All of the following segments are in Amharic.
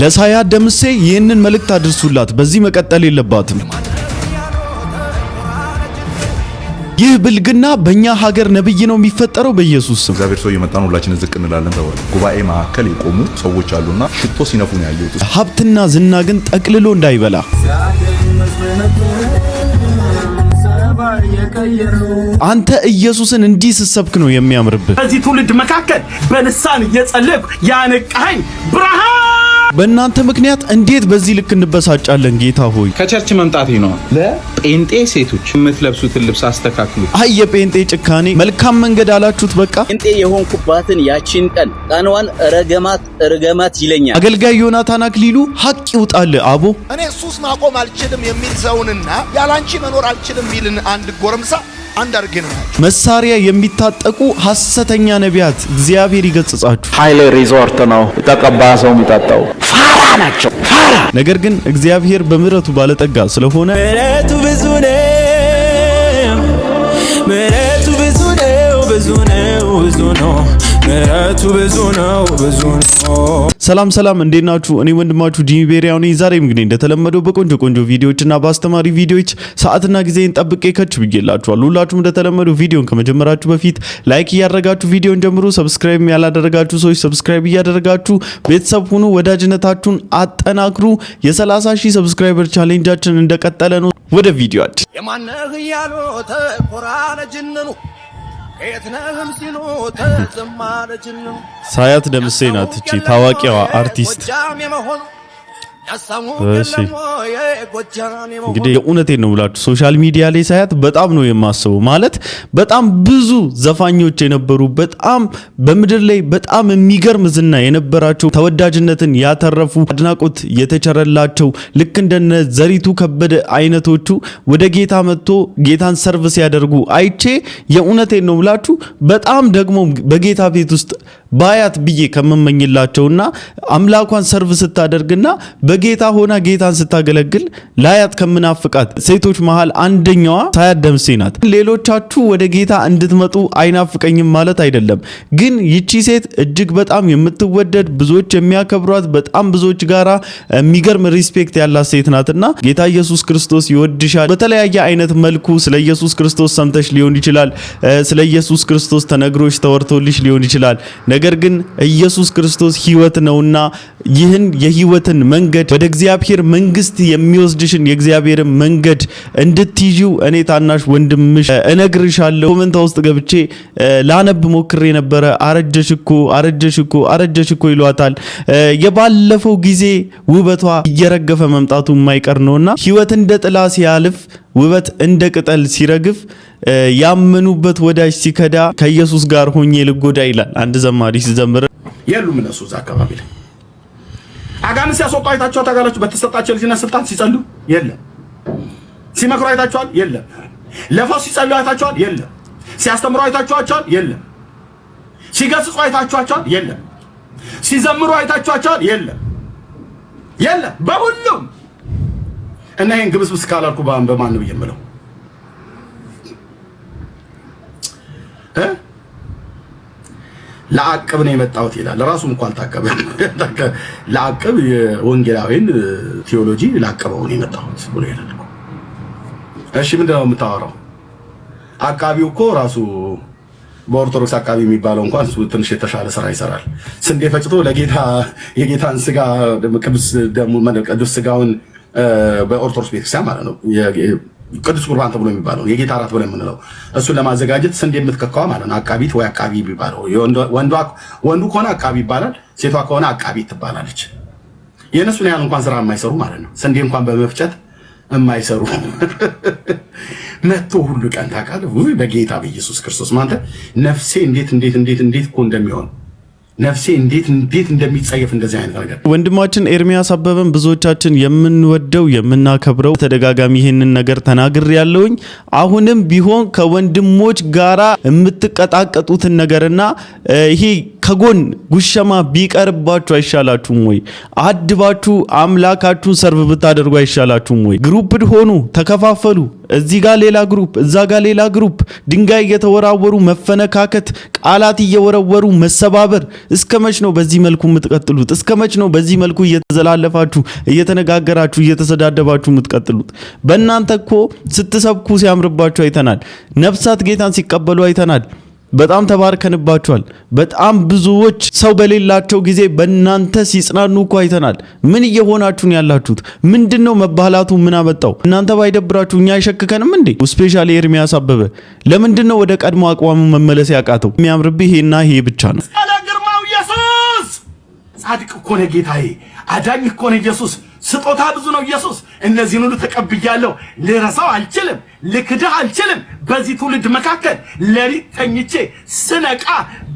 ለሳያት ደምሴ ይህንን መልእክት አድርሱላት። በዚህ መቀጠል የለባትም። ይህ ብልግና በእኛ ሀገር ነብይ ነው የሚፈጠረው በኢየሱስ ስም። እግዚአብሔር ሰው እየመጣ ነው፣ ሁላችን ዝቅ እንላለን ተባለ። ጉባኤ መካከል የቆሙ ሰዎች አሉና ሽቶ ሲነፉ ነው ያየሁት። ሀብትና ዝና ግን ጠቅልሎ እንዳይበላ አንተ ኢየሱስን እንዲህ ስትሰብክ ነው የሚያምርብህ። በዚህ ትውልድ መካከል በልሳን እየጸለይኩ ያነቃኸኝ ብርሃን በእናንተ ምክንያት እንዴት በዚህ ልክ እንበሳጫለን? ጌታ ሆይ ከቸርች መምጣቴ ነው። ለጴንጤ ሴቶች የምትለብሱትን ልብስ አስተካክሉ። አይ የጴንጤ ጭካኔ መልካም መንገድ አላችሁት። በቃ ጴንጤ የሆንኩባትን ያቺን ቀንዋን ረገማት ይለኛል። አገልጋይ ዮናታን አክሊሉ ሐቅ ይውጣል። አቦ እኔ ሱስ ማቆም አልችልም የሚል ሰውንና ያላንቺ መኖር አልችልም የሚልን አንድ ጎረምሳ አንድ አርገን መሳሪያ የሚታጠቁ ሐሰተኛ ነቢያት እግዚአብሔር ይገጽጻችሁ። ኃይሌ ሪዞርት ነው የተቀባ ሰው የሚጣጣው ፋራ ናቸው ፋራ። ነገር ግን እግዚአብሔር በምህረቱ ባለጠጋ ስለሆነ ምህረቱ ብዙ ነው፣ ምህረቱ ብዙ ነው፣ ብዙ ነው፣ ብዙ ነው፣ ምህረቱ ብዙ ነው፣ ብዙ ነው። ሰላም እንዴት ናችሁ? እኔ ወንድማችሁ ጂሚ ቤሪያው ነኝ። ዛሬም እንግዲህ እንደተለመደው በቆንጆ ቪዲዮዎችና በአስተማሪ ቪዲዮዎች ሰዓትና ጊዜን ጠብቄ ከች ብዬላችኋለሁ። ሁላችሁም እንደተለመደው ቪዲዮን ከመጀመራችሁ በፊት ላይክ እያደረጋችሁ ቪዲዮን ጀምሩ። ሰብስክራይብ ያላደረጋችሁ ሰዎች ሰብስክራይብ እያደረጋችሁ ቤተሰብ ሁኑ። ወዳጅነታችሁን አጠናክሩ። የ30,000 ሰብስክራይበር ቻሌንጃችን እንደቀጠለ ነው። ወደ ቪዲዮአችን የማነህ ያሎ ተቆራለ ጅንኑ ከየትነህም ሲሉ ተዘማለ ጅንኑ ሳያት ደምሴ ናት እቺ ታዋቂዋ አርቲስት። እንግዲህ የእውነቴን ነው ብላችሁ ሶሻል ሚዲያ ላይ ሳያት በጣም ነው የማስበው። ማለት በጣም ብዙ ዘፋኞች የነበሩ በጣም በምድር ላይ በጣም የሚገርም ዝና የነበራቸው ተወዳጅነትን ያተረፉ አድናቆት የተቸረላቸው ልክ እንደነ ዘሪቱ ከበደ አይነቶቹ ወደ ጌታ መጥቶ ጌታን ሰርቭ ሲያደርጉ አይቼ የእውነቴን ነው ብላችሁ በጣም ደግሞ በጌታ ቤት ውስጥ ባያት ብዬ ከመመኝላቸውና አምላኳን ሰርቭ ስታደርግና በጌታ ሆና ጌታን ስታገለግል ላያት ከምናፍቃት ሴቶች መሃል አንደኛዋ ሳያት ደምሴ ናት። ሌሎቻችሁ ወደ ጌታ እንድትመጡ አይናፍቀኝም ማለት አይደለም፣ ግን ይቺ ሴት እጅግ በጣም የምትወደድ ብዙዎች የሚያከብሯት በጣም ብዙዎች ጋራ የሚገርም ሪስፔክት ያላት ሴት ናትና ጌታ ኢየሱስ ክርስቶስ ይወድሻል። በተለያየ አይነት መልኩ ስለ ኢየሱስ ክርስቶስ ሰምተሽ ሊሆን ይችላል፣ ስለ ኢየሱስ ክርስቶስ ተነግሮሽ ተወርቶልሽ ሊሆን ይችላል። ነገር ግን ኢየሱስ ክርስቶስ ሕይወት ነውና ይህን የሕይወትን መንገድ ወደ እግዚአብሔር መንግስት የሚወስድሽን የእግዚአብሔርን መንገድ እንድትይጂው እኔ ታናሽ ወንድምሽ እነግርሻለሁ። ኮሜንት ውስጥ ገብቼ ላነብ ሞክሬ ነበረ። አረጀሽ እኮ ይሏታል። የባለፈው ጊዜ ውበቷ እየረገፈ መምጣቱ የማይቀር ነውና ሕይወት እንደ ጥላ ሲያልፍ ውበት እንደ ቅጠል ሲረግፍ ያመኑበት ወዳጅ ሲከዳ ከኢየሱስ ጋር ሆኜ ልጎዳ ይላል አንድ ዘማሪ ሲዘምር። የሉም እነሱ እዛ አካባቢ ላይ አጋንንት ሲያስወጡ አይታችኋል? ታጋላችሁ በተሰጣቸው ልጅና ስልጣን ሲጸሉ የለም። ሲመክሩ አይታችኋል? የለም። ለፈውስ ሲጸሉ አይታችኋል? የለም። ሲያስተምሩ አይታችኋል? የለም። ሲገስጹ አይታችኋል? የለም። ሲዘምሩ አይታችኋል? የለም። በሁሉም እና ይሄን ግብስብስ ካላልኩ በማን ነው የምለው? ለአቅብ ነው የመጣሁት ይላል። ለራሱም እንኳን አልታቀበም። ለአቅብ የወንጌላዊን ቴዎሎጂ ላቀበው ነው የመጣሁት ብሎ ይላል። እሺ ምንድነው የምታወራው? አቃቢው እኮ ራሱ በኦርቶዶክስ አቃቢ የሚባለው እንኳን እሱ ትንሽ የተሻለ ስራ ይሰራል። ስንዴ ፈጭቶ ለጌታ የጌታን ስጋ ቅዱስ ስጋውን በኦርቶዶክስ ቤተክርስቲያን ማለት ነው ቅዱስ ቁርባን ተብሎ የሚባለው የጌታ አራት ብለን የምንለው እሱን ለማዘጋጀት ስንዴ የምትከካዋ ማለት ነው አቃቢት ወይ አቃቢ የሚባለው። ወንዱ ከሆነ አቃቢ ይባላል፣ ሴቷ ከሆነ አቃቢት ትባላለች። የእነሱን ያህል እንኳን ስራ የማይሰሩ ማለት ነው። ስንዴ እንኳን በመፍጨት የማይሰሩ መጥቶ ሁሉ ቀን ታውቃለህ በጌታ በኢየሱስ ክርስቶስ ማለት ነፍሴ እንዴት እኮ እንደሚሆን ነፍሴ እንዴት እንደሚጸየፍ እንደዚህ አይነት ነገር። ወንድማችን ኤርሚያስ አበበን ብዙዎቻችን የምንወደው የምናከብረው ተደጋጋሚ ይሄንን ነገር ተናግር ያለውኝ አሁንም ቢሆን ከወንድሞች ጋራ የምትቀጣቀጡትን ነገርና ይሄ ከጎን ጉሸማ ቢቀርባችሁ አይሻላችሁም ወይ? አድባችሁ አምላካችሁን ሰርቭ ብታደርጉ አይሻላችሁም ወይ? ግሩፕድ ሆኑ፣ ተከፋፈሉ። እዚህ ጋር ሌላ ግሩፕ፣ እዛ ጋር ሌላ ግሩፕ፣ ድንጋይ እየተወራወሩ መፈነካከት፣ ቃላት እየወረወሩ መሰባበር። እስከ መች ነው በዚህ መልኩ የምትቀጥሉት? እስከ መች ነው በዚህ መልኩ እየተዘላለፋችሁ እየተነጋገራችሁ እየተሰዳደባችሁ የምትቀጥሉት? በእናንተ እኮ ስትሰብኩ ሲያምርባችሁ አይተናል። ነፍሳት ጌታን ሲቀበሉ አይተናል። በጣም ተባርከንባችኋል። በጣም ብዙዎች ሰው በሌላቸው ጊዜ በእናንተ ሲጽናኑ እኮ አይተናል። ምን እየሆናችሁ ነው ያላችሁት? ምንድነው መባላቱ? ምን አመጣው? እናንተ ባይደብራችሁ እኛ አይሸክከንም እንዴ? ስፔሻሊ ኤርሚያስ አበበ ለምንድነው ወደ ቀድሞ አቋሙ መመለስ ያቃተው? የሚያምርብህ ይሄና ይሄ ብቻ ነው። ግርማው ኢየሱስ ጻድቅ እኮ ነው ጌታዬ፣ አዳኝ እኮ ነው ኢየሱስ። ስጦታ ብዙ ነው ኢየሱስ። እነዚህን ሁሉ ተቀብያለሁ። ልረሳው አልችልም፣ ልክድህ አልችልም። በዚህ ትውልድ መካከል ሌሊት ተኝቼ ስነቃ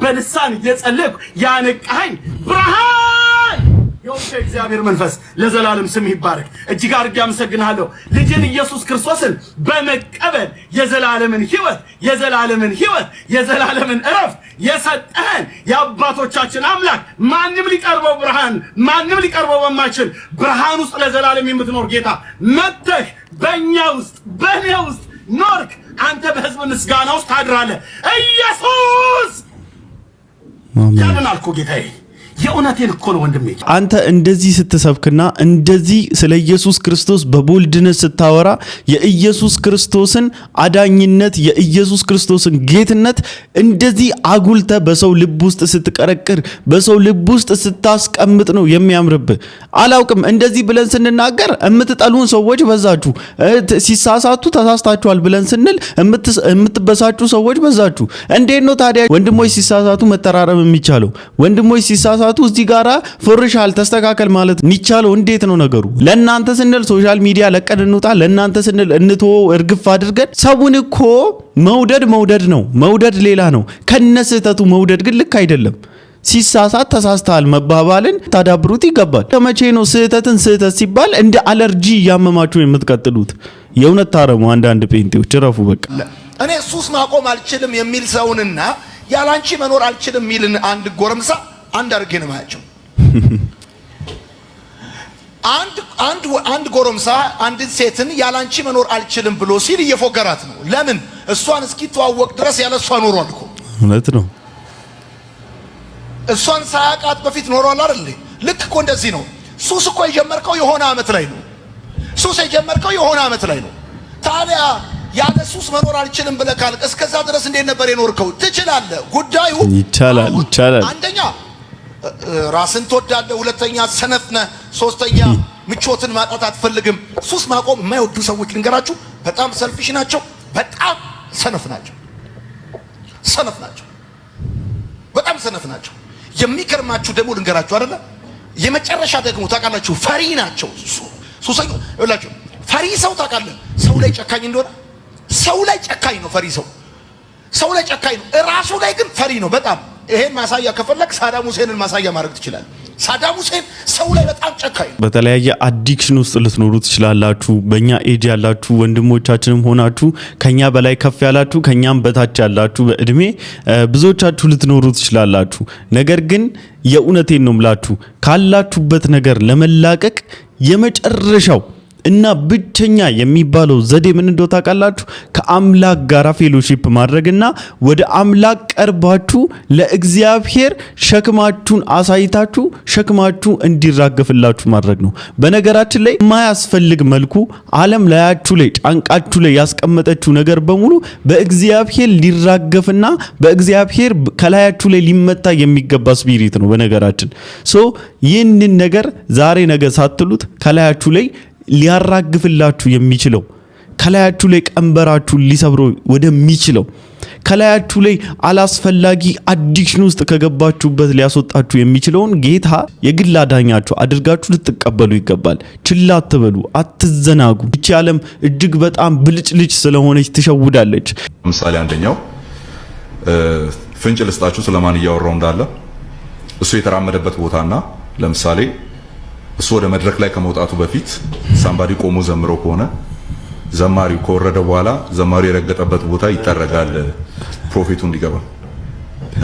በልሳን እየጸለይኩ ያነቃኸኝ ብርሃን የወንጌ እግዚአብሔር መንፈስ ለዘላለም ስም ይባረክ። እጅግ አድርጌ አመሰግናለሁ። ልጅን ኢየሱስ ክርስቶስን በመቀበል የዘላለምን ሕይወት የዘላለምን ዕረፍት የሰጠህን የአባቶቻችን አምላክ ማንም ሊቀርበው በማይችል ብርሃን ውስጥ ለዘላለም የምትኖር ጌታ መጥተህ በእኛ ውስጥ በእኔ ውስጥ ኖርክ። አንተ በሕዝብ ምስጋና ውስጥ ታድራለህ። ኢየሱስ ያድናል እኮ ጌታዬ። የእውነቴን እኮ ነው ወንድሜ። አንተ እንደዚህ ስትሰብክና እንደዚህ ስለ ኢየሱስ ክርስቶስ በቦልድነት ስታወራ የኢየሱስ ክርስቶስን አዳኝነት የኢየሱስ ክርስቶስን ጌትነት እንደዚህ አጉልተ በሰው ልብ ውስጥ ስትቀረቅር በሰው ልብ ውስጥ ስታስቀምጥ ነው የሚያምርብህ። አላውቅም እንደዚህ ብለን ስንናገር የምትጠሉን ሰዎች በዛችሁ፣ ሲሳሳቱ ተሳስታችኋል ብለን ስንል የምትበሳጩ ሰዎች በዛችሁ። እንዴት ነው ታዲያ ወንድሞች ሲሳሳቱ መተራረም የሚቻለው? ወንድሞች ሲሳሳቱ እዚህ ጋራ ፍርሻል ተስተካከል ማለት የሚቻለው እንዴት ነው ነገሩ? ለእናንተ ስንል ሶሻል ሚዲያ ለቀን እንውጣ፣ ለእናንተ ስንል እንተው እርግፍ አድርገን። ሰውን እኮ መውደድ ነው፣ መውደድ ሌላ ነው። ከነስህተቱ መውደድ ግን ልክ አይደለም። ሲሳሳት ተሳስተሃል መባባልን ታዳብሩት ይገባል። ከመቼ ነው ስህተትን ስህተት ሲባል እንደ አለርጂ እያመማችሁ የምትቀጥሉት? የእውነት ታረሙ። አንዳንድ ጴንጤዎች ረፉ። በቃ እኔ ሱስ ማቆም አልችልም የሚል ሰውንና ያላንቺ መኖር አልችልም የሚልን አንድ ጎረምሳ አንድ አድርጌ ነው ማያቸው። አንድ ጎረምሳ አንድን ሴትን ያላንቺ መኖር አልችልም ብሎ ሲል እየፎገራት ነው። ለምን? እሷን እስኪተዋወቅ ድረስ ያለ እሷ ኖሯል እኮ። እውነት ነው። እሷን ሳያውቃት በፊት ኖሯል አይደል? ልክ እኮ እንደዚህ ነው። ሱስ እኮ የጀመርከው የሆነ ዓመት ላይ ነው። ታዲያ ያለ ሱስ መኖር አልችልም ብለህ ካልክ እስከዛ ድረስ እንዴት ነበር የኖርከው? ትችላለህ። ጉዳዩ ይቻላል። አንደኛ ራስን ትወዳለህ፣ ሁለተኛ ሰነፍ ነህ፣ ሶስተኛ ምቾትን ማጣት አትፈልግም። ሱስ ማቆም የማይወዱ ሰዎች ልንገራችሁ በጣም ሰልፊሽ ናቸው፣ በጣም ሰነፍ ናቸው። የሚገርማችሁ ደግሞ ልንገራችሁ አይደለ፣ የመጨረሻ ደግሞ ታውቃላችሁ ፈሪ ናቸው። ሱሰኛ ይላችሁ ፈሪ ሰው ታውቃለህ፣ ሰው ላይ ጨካኝ እንደሆነ ሰው ላይ ጨካኝ ነው። ፈሪ ሰው ላይ ጨካኝ ነው፣ ራሱ ላይ ግን ፈሪ ነው በጣም። ይሄን ማሳያ ከፈለክ ሳዳም ሁሴንን ማሳያ ማድረግ ትችላለህ። ሳዳም ሁሴን ሰው ላይ በጣም ጨካኝ ነው። በተለያየ አዲክሽን ውስጥ ልትኖሩ ትችላላችሁ። በእኛ ኤጅ ያላችሁ ወንድሞቻችንም ሆናችሁ ከኛ በላይ ከፍ ያላችሁ ከኛም በታች ያላችሁ በእድሜ ብዙዎቻችሁ ልትኖሩ ትችላላችሁ። ነገር ግን የእውነቴን ነው ምላችሁ ካላችሁበት ነገር ለመላቀቅ የመጨረሻው እና ብቸኛ የሚባለው ዘዴ ምን እንደው ታውቃላችሁ? ከአምላክ ጋር ፌሎሺፕ ማድረግና ወደ አምላክ ቀርባችሁ ለእግዚአብሔር ሸክማችሁን አሳይታችሁ ሸክማችሁ እንዲራገፍላችሁ ማድረግ ነው። በነገራችን ላይ የማያስፈልግ መልኩ ዓለም ላያችሁ ላይ ጫንቃችሁ ላይ ያስቀመጠችው ነገር በሙሉ በእግዚአብሔር ሊራገፍና በእግዚአብሔር ከላያችሁ ላይ ሊመታ የሚገባ ስፒሪት ነው። በነገራችን ይህንን ነገር ዛሬ ነገ ሳትሉት ከላያችሁ ላይ ሊያራግፍላችሁ የሚችለው ከላያችሁ ላይ ቀንበራችሁ ሊሰብረው ወደሚችለው ከላያችሁ ላይ አላስፈላጊ አዲክሽን ውስጥ ከገባችሁበት ሊያስወጣችሁ የሚችለውን ጌታ የግል አዳኛችሁ አድርጋችሁ ልትቀበሉ ይገባል። ችላ አትበሉ፣ አትዘናጉ። እቺ ዓለም እጅግ በጣም ብልጭልጭ ስለሆነች ትሸውዳለች። ምሳሌ አንደኛው ፍንጭ ልስጣችሁ ስለማን እያወራው እንዳለ። እሱ የተራመደበት ቦታና ለምሳሌ እሱ ወደ መድረክ ላይ ከመውጣቱ በፊት ሳምባዲ ቆሞ ዘምሮ ከሆነ ዘማሪው ከወረደ በኋላ ዘማሪው የረገጠበት ቦታ ይጠረጋል ፕሮፌቱ እንዲገባ።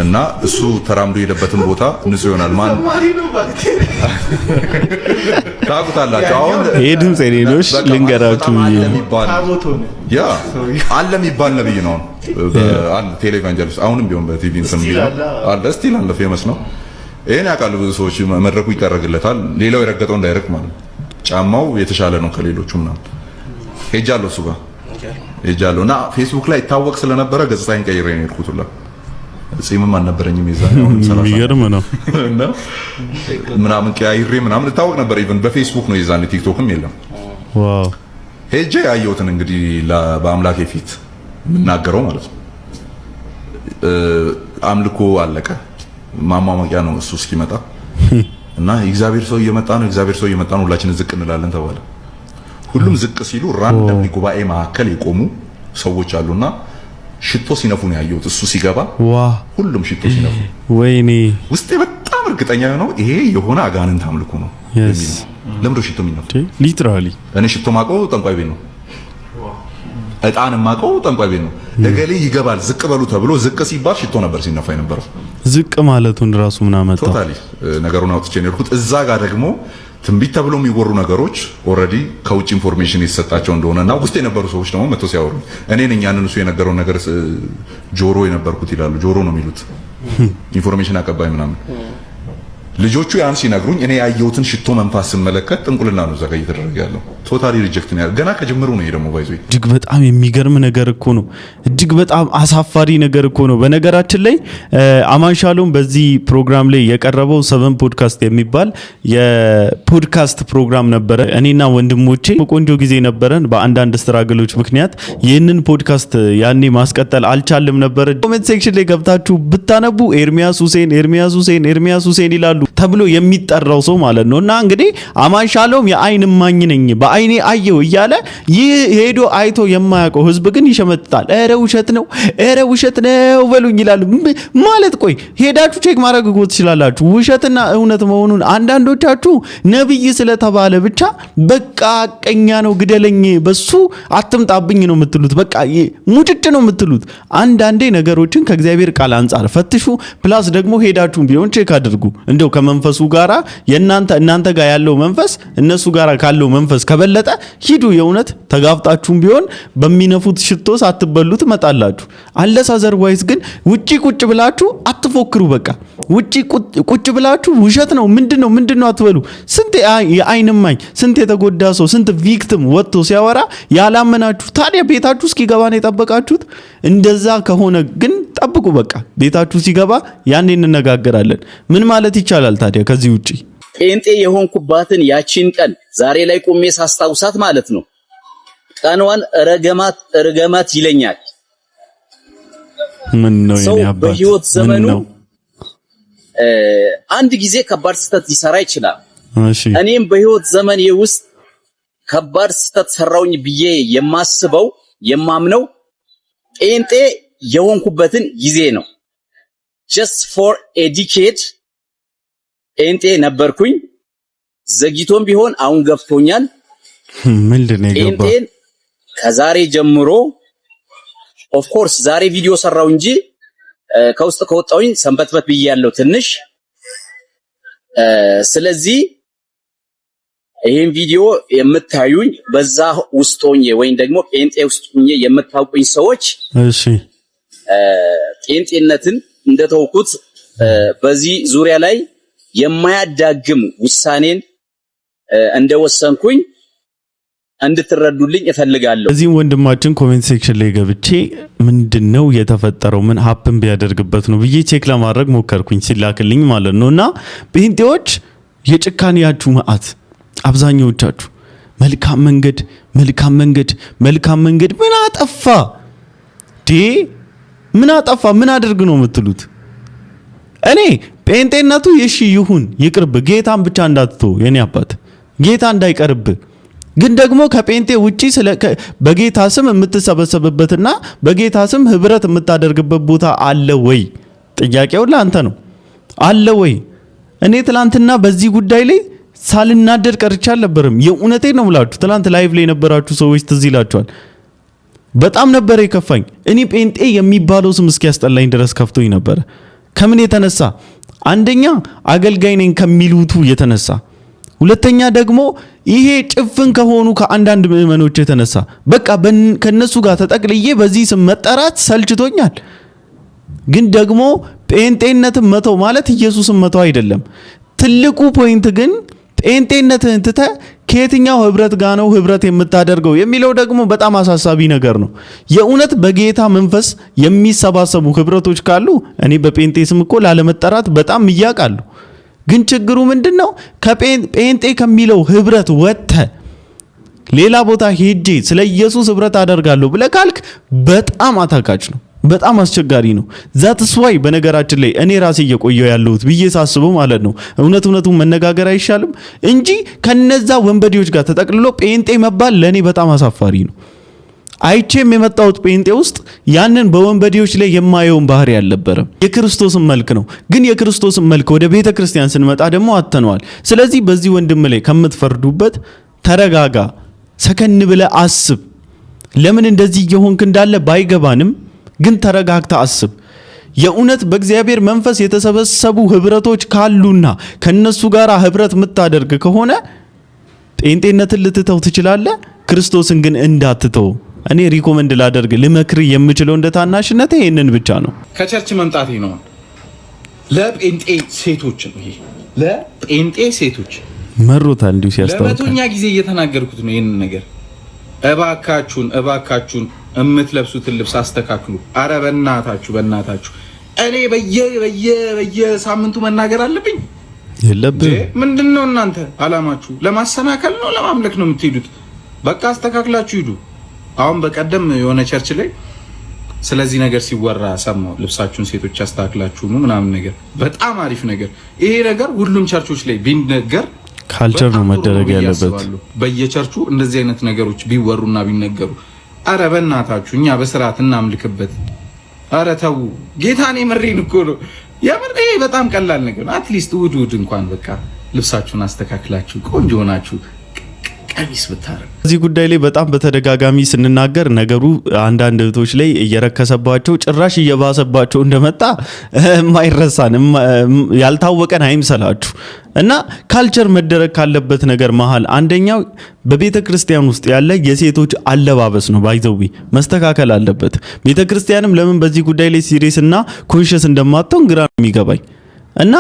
እና እሱ ተራምዶ የሄደበትን ቦታ ንጹህ ይሆናል። ማን ታውቁታላችሁ? አሁን ይሄ ድምጽ የሌሎች ልንገራችሁ ያ አለ የሚባል ነብይ ነው አለ ቴሌቫንጀሊስት አሁንም ቢሆን በቲቪ እንትን ይላል አለ ስቲል አለ ፌመስ ነው። ይሄን ያውቃሉ ብዙ ሰዎች። መድረኩ ይጠረግለታል። ሌላው የረገጠው እንዳይረቅ ማለት ጫማው የተሻለ ነው ከሌሎቹ ምናምን። ሄጃለሁ እሱ ጋር ሄጃለሁ እና ፌስቡክ ላይ ይታወቅ ስለነበረ ገጽታዬን ቀይሬ ነው የሄድኩት ሁላ ጺምም አልነበረኝም የዛን አሁን ሰላሳ የሚገርም ነው እና ምናምን ቀያይሬ ምናምን ልታወቅ ነበር። ኢቭን በፌስቡክ ነው የዛን ቲክቶክም የለም። ዋው ሄጄ ያየሁትን እንግዲህ በአምላኬ ፊት የምናገረው ማለት ነው። አምልኮ አለቀ። ማማማቂያ ነው እሱ እስኪመጣ እና እግዚአብሔር ሰው እየመጣ ነው፣ እግዚአብሔር ሰው እየመጣ ነው፣ ሁላችንም ዝቅ እንላለን ተባለ። ሁሉም ዝቅ ሲሉ ራንደም ጉባኤ መካከል የቆሙ ሰዎች አሉና ሽቶ ሲነፉ ነው ያየሁት። እሱ ሲገባ ሁሉም ሽቶ ሲነፉ ወይኔ ውስጤ በጣም እርግጠኛ ነው ይሄ የሆነ አጋንንት አምልኮ ነው የሚል ነው። ለምዶ ሽቶ የሚነፉ ሊትራሊ እኔ ሽቶ ማቀው ጠንቋይ ቤት ነው፣ እጣን ማቀው ጠንቋይ ቤት ነው። እገሌ ይገባል ዝቅ በሉ ተብሎ ዝቅ ሲባል ሽቶ ነበር ሲነፋ የነበረው። ዝቅ ማለቱን ራሱ ምን አመጣው? ቶታሊ ነገሩን አውጥቼ ነው የሄድኩት። እዛ ጋር ደግሞ ትንቢት ተብሎ የሚወሩ ነገሮች ኦልሬዲ ከውጭ ኢንፎርሜሽን የተሰጣቸው እንደሆነና ውስጥ የነበሩ ሰዎች ደግሞ መጥተው ሲያወሩ እኔ ነኝ ያንን እሱ የነገረውን ነገር ጆሮ የነበርኩት ይላሉ። ጆሮ ነው የሚሉት ኢንፎርሜሽን አቀባይ ምናምን። ልጆቹ ያን ሲነግሩኝ እኔ ያየሁትን ሽቶ መንፋስ ስመለከት ጥንቁልና ነው እዛ ጋር እየተደረገ ያለው። ቶታሊ ሪጀክት ነው ያለው ገና ከጅምሩ ነው። ይሄ ደግሞ ባይዞ እጅግ በጣም የሚገርም ነገር እኮ ነው። እጅግ በጣም አሳፋሪ ነገር እኮ ነው። በነገራችን ላይ አማን ሻሎም በዚህ ፕሮግራም ላይ የቀረበው 7 ፖድካስት የሚባል የፖድካስት ፕሮግራም ነበረ። እኔና ወንድሞቼ ቆንጆ ጊዜ ነበረን። በአንዳንድ ስትራግሎች ምክንያት ይህንን ፖድካስት ያኔ ማስቀጠል አልቻልም ነበር። ኮሜንት ሴክሽን ላይ ገብታችሁ ብታነቡ ኤርሚያስ ሁሴን ይላሉ ተብሎ የሚጠራው ሰው ማለት ነው። እና እንግዲህ አማን ሻሎም የአይን እማኝ ነኝ በአይኔ አየው እያለ ይህ ሄዶ አይቶ የማያውቀው ህዝብ ግን ይሸመጥጣል። ኧረ ውሸት ነው በሉኝ ይላሉ። ማለት ቆይ ሄዳችሁ ቼክ ማድረግ እኮ ትችላላችሁ ውሸትና እውነት መሆኑን። አንዳንዶቻችሁ ነብይ ስለተባለ ብቻ በቃ ቀኛ ነው ግደለኝ በሱ አትምጣብኝ ነው የምትሉት። በቃ ሙጭጭ ነው የምትሉት። አንዳንዴ ነገሮችን ከእግዚአብሔር ቃል አንጻር ፈትሹ። ፕላስ ደግሞ ሄዳችሁ ቢሆን ቼክ አድርጉ። እንደው ከመንፈሱ ጋራ እናንተ ጋር ያለው መንፈስ እነሱ ጋራ ካለው መንፈስ ከበለጠ ሂዱ። የእውነት ተጋፍጣችሁም ቢሆን በሚነፉት ሽቶስ አትበሉ ትመጣላችሁ። አለስ አዘርዋይስ ግን ውጪ ቁጭ ብላችሁ አትፎክሩ። በቃ ውጪ ቁጭ ብላችሁ ውሸት ነው ምንድነው አትበሉ። ስንት የአይንማኝ ስንት የተጎዳ ሰው ስንት ቪክቲም ወጥቶ ሲያወራ ያላመናችሁ ታዲያ ቤታችሁ እስኪገባ ነው የጠበቃችሁት? እንደዛ ከሆነ ግን ጠብቁ። በቃ ቤታችሁ ሲገባ ያኔ እንነጋገራለን። ምን ማለት ይቻላል ታዲያ ከዚህ ውጪ? ጴንጤ የሆንኩባትን ያቺን ቀን ዛሬ ላይ ቆሜ ሳስታውሳት ማለት ነው ቀኗን ረገማት ይለኛል። ምን ነው ሰው በህይወት ዘመኑ አንድ ጊዜ ከባድ ስህተት ሊሰራ ይችላል። እሺ እኔም በህይወት ዘመኔ ውስጥ ከባድ ስህተት ሰራውኝ ብዬ የማምነው ጴንጤ የሆንኩበትን ጊዜ ነው። just for a decade ጴንጤ ነበርኩኝ። ዘግይቶም ቢሆን አሁን ገብቶኛል። ምንድነው የገባው? ጴንጤን ከዛሬ ጀምሮ of course ዛሬ ቪዲዮ ሰራው እንጂ ከውስጥ ከወጣውኝ ሰንበትበት ብያለሁ ትንሽ። ስለዚህ ይሄን ቪዲዮ የምታዩኝ በዛ ውስጥ ሆኜ ወይም ደግሞ ጴንጤ ውስጥ ሆኜ የምታውቁኝ ሰዎች እሺ ጴንጤነትን እንደተውኩት በዚህ ዙሪያ ላይ የማያዳግም ውሳኔን እንደወሰንኩኝ እንድትረዱልኝ እፈልጋለሁ። እዚህም ወንድማችን ኮሜንት ሴክሽን ላይ ገብቼ ምንድነው የተፈጠረው ምን ሀፕን ቢያደርግበት ነው ብዬ ቼክ ለማድረግ ሞከርኩኝ ሲላክልኝ ማለት ነውና ጴንጤዎች የጭካኔያችሁ መዓት አብዛኞቻችሁ መልካም መንገድ ምን አጠፋ ምን አድርግ ነው የምትሉት? እኔ ጴንጤነቱ እሺ ይሁን ይቅርብ፣ ጌታን ብቻ እንዳትተው የኔ አባት ጌታ እንዳይቀርብ። ግን ደግሞ ከጴንጤ ውጪ በጌታ ስም የምትሰበሰብበትና በጌታ ስም ህብረት የምታደርግበት ቦታ አለ ወይ? ጥያቄው ለአንተ ነው። አለ ወይ? እኔ ትላንትና በዚህ ጉዳይ ላይ ሳልናደድ ቀርቻ አልነበረም። የእውነቴን ነው የምላችሁ። ትላንት ላይቭ ላይ የነበራችሁ ሰዎች ትዝ ይላችኋል። በጣም ነበር የከፋኝ። እኔ ጴንጤ የሚባለው ስም እስኪያስጠላኝ ድረስ ከፍቶኝ ነበር። ከምን የተነሳ? አንደኛ አገልጋይ ነኝ ከሚሉቱ የተነሳ፣ ሁለተኛ ደግሞ ይሄ ጭፍን ከሆኑ ከአንዳንድ ምዕመኖች የተነሳ በቃ ከነሱ ጋር ተጠቅልዬ በዚህ ስም መጠራት ሰልችቶኛል። ግን ደግሞ ጴንጤነትን መተው ማለት ኢየሱስን መተው አይደለም። ትልቁ ፖይንት ግን ጴንጤነትን ትተህ ከየትኛው ህብረት ጋር ነው ህብረት የምታደርገው የሚለው ደግሞ በጣም አሳሳቢ ነገር ነው። የእውነት በጌታ መንፈስ የሚሰባሰቡ ህብረቶች ካሉ እኔ በጴንጤ ስም እኮ ላለመጠራት በጣም ይያቃሉ። ግን ችግሩ ምንድነው? ከጴንጤ ከሚለው ህብረት ወጥተህ ሌላ ቦታ ሄጄ ስለ ኢየሱስ ህብረት አደርጋለሁ ብለህ ካልክ በጣም አታካች ነው፣ በጣም አስቸጋሪ ነው። ዛትስ ዋይ በነገራችን ላይ እኔ ራሴ እየቆየው ያለሁት ብዬ ሳስበው ማለት ነው እውነቱን መነጋገር አይሻልም እንጂ ከነዛ ወንበዴዎች ጋር ተጠቅልሎ ጴንጤ መባል ለኔ በጣም አሳፋሪ ነው። አይቼም የመጣሁት ጴንጤ ውስጥ ያንን በወንበዴዎች ላይ የማየውን ባህሪ ያልነበረም የክርስቶስን መልክ ነው። ግን የክርስቶስን መልክ ወደ ቤተ ክርስቲያን ስንመጣ ደግሞ አተነዋል። ስለዚህ በዚህ ወንድም ላይ ከምትፈርዱበት ተረጋጋ፣ ሰከን ብለ አስብ። ለምን እንደዚህ እየሆንክ እንዳለ ባይገባንም ግን ተረጋግታ አስብ። የእውነት በእግዚአብሔር መንፈስ የተሰበሰቡ ህብረቶች ካሉና ከነሱ ጋር ህብረት የምታደርግ ከሆነ ጴንጤነትን ልትተው ትችላለህ። ክርስቶስን ግን እንዳትተው እኔ ሪኮመንድ ላደርግ ልመክር የምችለው እንደ ታናሽነት ይሄንን ብቻ ነው። ከቸርች መምጣቴ ነው ለጴንጤ ሴቶች ነው። ይሄ ለጴንጤ ሴቶች መሮታል እንዲሁ ሲያስታውቃል። ለመቶኛ ጊዜ እየተናገርኩት ነው ይሄንን ነገር። እባካችሁን የምትለብሱትን ልብስ አስተካክሉ። አረ በእናታችሁ እኔ በየሳምንቱ መናገር አለብኝ? የለብህ። ምንድነው እናንተ አላማችሁ? ለማሰናከል ነው ለማምለክ ነው የምትሄዱት? በቃ አስተካክላችሁ ሂዱ። አሁን በቀደም የሆነ ቸርች ላይ ስለዚህ ነገር ሲወራ ሰማው። ልብሳችሁን ሴቶች አስተካክላችሁ ነው ምናምን ነገር፣ በጣም አሪፍ ነገር። ይሄ ነገር ሁሉም ቸርቾች ላይ ቢነገር ካልቸር ነው መደረግ ያለበት። በየቸርቹ እንደዚህ አይነት ነገሮች ቢወሩና ቢነገሩ። አረ በእናታችሁ እኛ በስርዓት እናምልክበት። አረ ተው ጌታኔ መሪን እኮ ነው የምር። ይሄ በጣም ቀላል ነገር ነው። አትሊስት ውድ እንኳን በቃ ልብሳችሁን አስተካክላችሁ ቆንጆ ሆናችሁ ቀሚስ ብታረግ። እዚህ ጉዳይ ላይ በጣም በተደጋጋሚ ስንናገር ነገሩ አንዳንድ እህቶች ላይ እየረከሰባቸው ጭራሽ እየባሰባቸው እንደመጣ ማይረሳን ያልታወቀን አይምሰላችሁ። እና ካልቸር መደረግ ካለበት ነገር መሃል አንደኛው በቤተ ክርስቲያን ውስጥ ያለ የሴቶች አለባበስ ነው። ባይዘዊ መስተካከል አለበት። ቤተ ክርስቲያንም ለምን በዚህ ጉዳይ ላይ ሲሪየስ እና ኮንሺየስ እንደማትሆን ግራ ነው የሚገባኝ። እና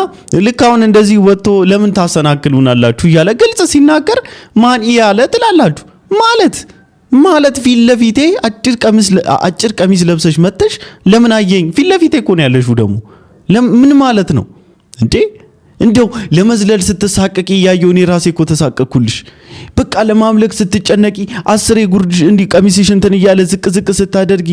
ልክ አሁን እንደዚህ ወጥቶ ለምን ታሰናክሉናላችሁ እያለ ግልጽ ሲናገር ማን ያለ ትላላችሁ? ማለት ፊት ለፊቴ አጭር ቀሚስ ለብሰሽ መጥተሽ ለምን አየኝ? ፊት ለፊቴ እኮ ነው ያለሽው። ደግሞ ምን ማለት ነው እንዴ? እንደው ለመዝለል ስትሳቀቂ ያየው እኔ ራሴ እኮ ተሳቀኩልሽ። በቃ ለማምለክ ስትጨነቂ አስሬ ጉርድ እንዲ ቀሚስሽ እንትን እያለ ዝቅ ስታደርጊ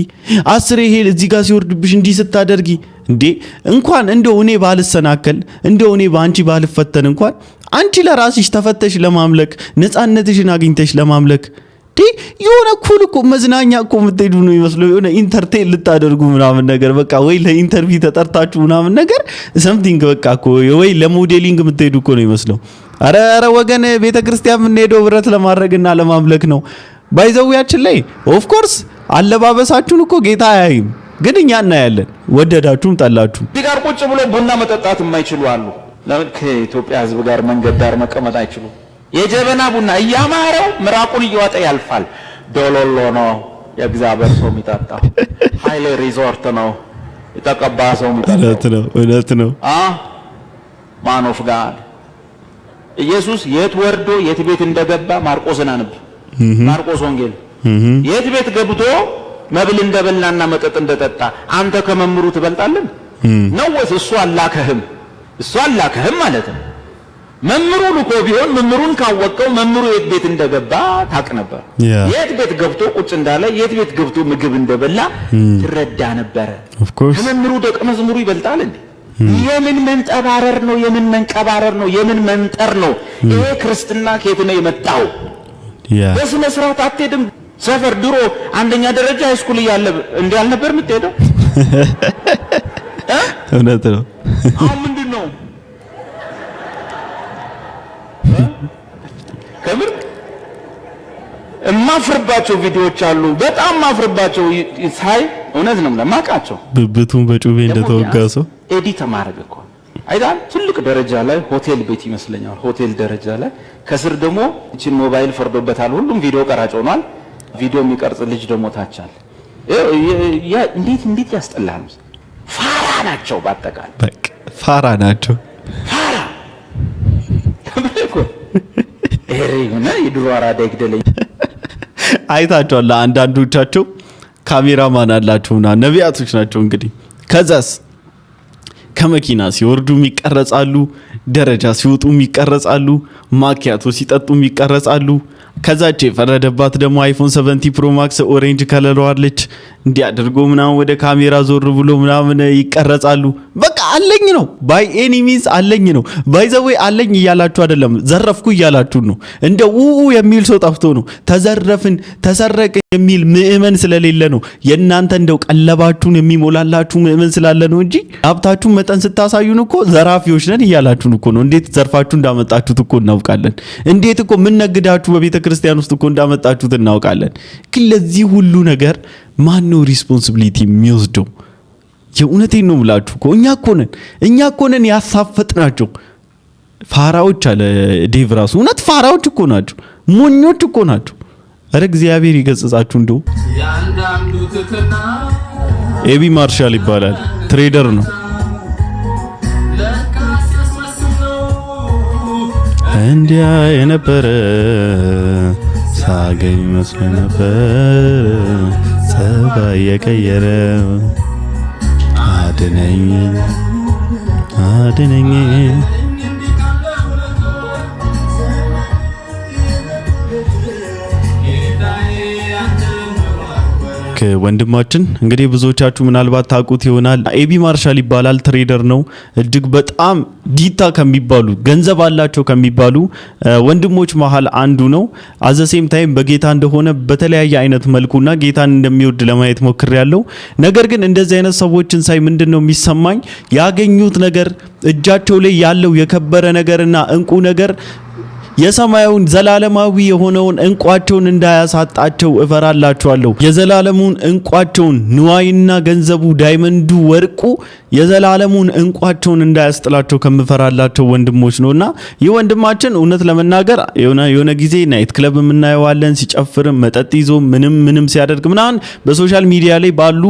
አስሬ ይሄ እዚህ ጋር ሲወርድብሽ እንዲ ስታደርጊ እንዴ እንኳን እንደው እኔ ባልሰናከል እንደው እኔ ባንቺ ባልፈተን እንኳን አንቺ ለራስሽ ተፈተሽ ለማምለክ ነፃነትሽን አግኝተሽ ለማምለክ የሆነ ኩል እኮ መዝናኛ እኮ የምትሄዱ ነው ይመስለው። የሆነ ኢንተርቴን ልታደርጉ ምናምን ነገር በቃ ወይ ለኢንተርቪው ተጠርታችሁ ምናምን ነገር ሰምቲንግ በቃ እኮ ወይ ለሞዴሊንግ የምትሄዱ እኮ ነው ይመስለው። አረ ወገን ቤተክርስቲያን የምንሄደው ብረት ለማድረግና ለማምለክ ነው። ባይዘውያችን ላይ ኦፍ ኮርስ አለባበሳችሁን እኮ ጌታ አያይም፣ ግን እኛ እናያለን። ወደዳችሁም ጠላችሁ እዚህ ጋር ቁጭ ብሎ ቡና መጠጣት የማይችሉ አሉ። ለምን ከኢትዮጵያ ሕዝብ ጋር መንገድ ዳር መቀመጥ አይችሉ? የጀበና ቡና እያማረው ምራቁን እየዋጠ ያልፋል። ዶሎሎ ነው የእግዚአብሔር ሰው የሚጠጣው። ሃይሌ ሪዞርት ነው የተቀባ ሰው የሚጠጣው። እውነት ነው። ማን ኦፍ ጋድ ኢየሱስ የት ወርዶ የት ቤት እንደገባ ማርቆስን አንብ። ማርቆስ ወንጌል የት ቤት ገብቶ መብል እንደበላና መጠጥ እንደጠጣ አንተ ከመምሩ ትበልጣለህ ነው ወይስ እሱ አላከህም ማለት ነው? መምሩ ልኮ ቢሆን መምሩን ካወቀው መምሩ የት ቤት እንደገባ ታቅ ነበር። የት ቤት ገብቶ ቁጭ እንዳለ የት ቤት ገብቶ ምግብ እንደበላ ትረዳ ነበር። ከመምሩ ደቀ መዝሙሩ ይበልጣል እንዴ? የምን መንጠባረር ነው? የምን መንቀባረር ነው? የምን መንጠር ነው? ይሄ ክርስትና ከየት ነው የመጣው? በስነ ስርዓት አትሄድም። ሰፈር ድሮ አንደኛ ደረጃ ሃይስኩል እያለ እንዴ አልነበር የምትሄደው? እውነት ነው። አሁን ምንድነው ከምር የማፍርባቸው ቪዲዮዎች አሉ። በጣም ማፍርባቸው ሳይ እውነት ነው ለማቃቸው ብብቱን በጩቤ እንደተወጋ ሰው ኤዲት ማድረግ እኮ አይዳል ትልቅ ደረጃ ላይ ሆቴል ቤት ይመስለኛል ሆቴል ደረጃ ላይ ከስር ደግሞ እቺን ሞባይል ፈርዶበታል ሁሉም ቪዲዮ ቀራጭ ሆኗል ቪዲዮ የሚቀርጽ ልጅ ደግሞ ታቻል እንዴት ያስጠላል ፋራ ናቸው ባጠቃላይ በቃ ፋራ ናቸው ፋራ ኤሬና ይድሮ አራዳ ይግደለኝ አይታቸዋል አንዳንዶቻቸው ካሜራማን አላቸውና ነቢያቶች ናቸው እንግዲህ ከዛስ ከመኪና ሲወርዱ ይቀርጻሉ ደረጃ ሲወጡ ይቀርጻሉ ማኪያቶ ሲጠጡ ይቀርጻሉ ከዛች ፈረደባት ደግሞ አይፎን 70 ፕሮ ማክስ ኦሬንጅ ከለሯለች እንዲያደርጉ ምናምን ወደ ካሜራ ዞር ብሎ ምናምን ይቀርጻሉ በቃ አለኝ ነው ባይ ኤኒ ሚንስ አለኝ ነው ባይ ዘ ዌይ አለኝ ይያላችሁ አይደለም ዘረፍኩ ይያላችሁ ነው እንደው የሚል ሰው ጠፍቶ ነው ተዘረፍን ተሰረቀ የሚል ምእመን ስለሌለ ነው የናንተ እንደው ቀለባችሁን የሚሞላላችሁ ምእመን ስላለ ነው እንጂ ሀብታችሁን መጠን ስታሳዩን እኮ ዘራፊዎች ነን ይያላችሁን እኮ ነው እንዴት ዘርፋችሁ እንዳመጣችሁት እኮ እናውቃለን እንዴት እኮ ምን ነግዳችሁ በቤተ ክርስቲያን ውስጥ እኮ እንዳመጣችሁት እናውቃለን ግን ለዚህ ሁሉ ነገር ማን ነው ሪስፖንሲቢሊቲ የሚወስደው የእውነቴን ነው ብላችሁ እኮ እኛ እኮ ነን ያሳፈጥናቸው ፋራዎች አለ ዴቭ ራሱ እውነት ፋራዎች እኮ ናቸው ሞኞች እኮ ናቸው አረ እግዚአብሔር ይገጽጻችሁ እንደው ኤቢ ማርሻል ይባላል ትሬደር ነው እንዲያ የነበረ ሳገኝ መስሎ ነበር ሰባይ የቀየረ አድነኝ ወንድማችን እንግዲህ ብዙዎቻችሁ ምናልባት ታቁት ይሆናል ኤቢ ማርሻል ይባላል ትሬደር ነው እጅግ በጣም ዲታ ከሚባሉ ገንዘብ አላቸው ከሚባሉ ወንድሞች መሃል አንዱ ነው አዘሴም ታይም በጌታ እንደሆነ በተለያየ አይነት መልኩና ጌታን እንደሚወድ ለማየት ሞክሬያለሁ ነገር ግን እንደዚህ አይነት ሰዎችን ሳይ ምንድነው የሚሰማኝ ያገኙት ነገር እጃቸው ላይ ያለው የከበረ ነገርና እንቁ ነገር የሰማዩን ዘላለማዊ የሆነውን እንቋቸውን እንዳያሳጣቸው እፈራላችኋለሁ የዘላለሙን እንቋቸውን ንዋይና ገንዘቡ ዳይመንዱ ወርቁ የዘላለሙን እንቋቸውን እንዳያስጥላቸው ከምፈራላቸው ወንድሞች ነውና ይህ ወንድማችን እውነት ለመናገር የሆነ ጊዜ ናይት ክለብ የምናየዋለን ሲጨፍር መጠጥ ይዞ ምንም ሲያደርግ ምናን በሶሻል ሚዲያ ላይ ባሉ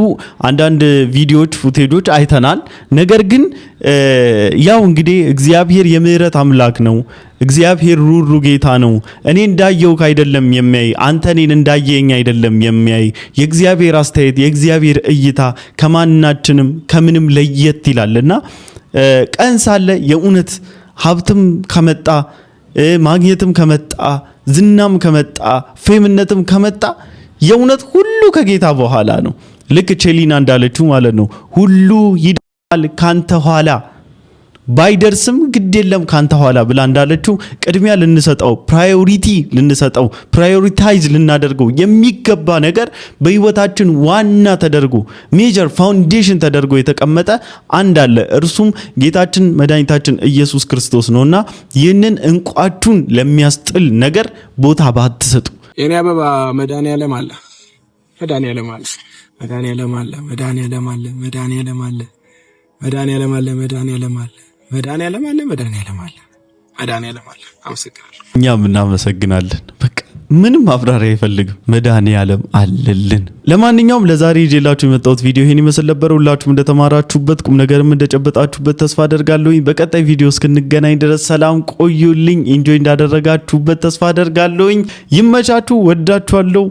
አንዳንድ ቪዲዮዎች ፉቴጆች አይተናል ነገር ግን ያው እንግዲህ እግዚአብሔር የምህረት አምላክ ነው እግዚአብሔር ሩሩ ጌታ ነው እኔ እንዳየው አይደለም የሚያይ አንተ እኔን እንዳየኝ አይደለም የሚያይ የእግዚአብሔር አስተያየት የእግዚአብሔር እይታ ከማናችንም ከምንም ለየት ይላልና ቀን ሳለ የእውነት ሀብትም ከመጣ ማግኘትም ከመጣ ዝናም ከመጣ ፌምነትም ከመጣ የእውነት ሁሉ ከጌታ በኋላ ነው ልክ ቼሊና እንዳለችው ማለት ነው ሁሉ ይዳል ካንተ ኋላ ባይደርስም ግድ የለም ካንተ ኋላ ብላ እንዳለችው ቅድሚያ ልንሰጠው ፕራዮሪታይዝ ልናደርገው የሚገባ ነገር በህይወታችን ዋና ተደርጎ ሜጀር ፋውንዴሽን ተደርጎ የተቀመጠ አንድ አለ እርሱም ጌታችን መድኃኒታችን ኢየሱስ ክርስቶስ ነውና ይህንን እንቋቹን ለሚያስጥል ነገር ቦታ ባትሰጡ የኔ አበባ መድኃኒዓለም አለ አመሰግናለሁ እኛም እናመሰግናለን በቃ ምንም ማብራሪያ አይፈልግም መድኃኒዓለም አለልን ለማንኛውም ለዛሬ ይዤላችሁ የመጣሁት ቪዲዮ ይሄን ይመስል ነበር ሁላችሁም እንደተማራችሁበት ቁም ነገርም እንደጨበጣችሁበት ተስፋ አደርጋለሁ በቀጣይ ቪዲዮ እስክንገናኝ ድረስ ሰላም ቆዩልኝ ኢንጆይ እንዳደረጋችሁበት ተስፋ አደርጋለሁ ይመቻችሁ ወዳችኋለሁ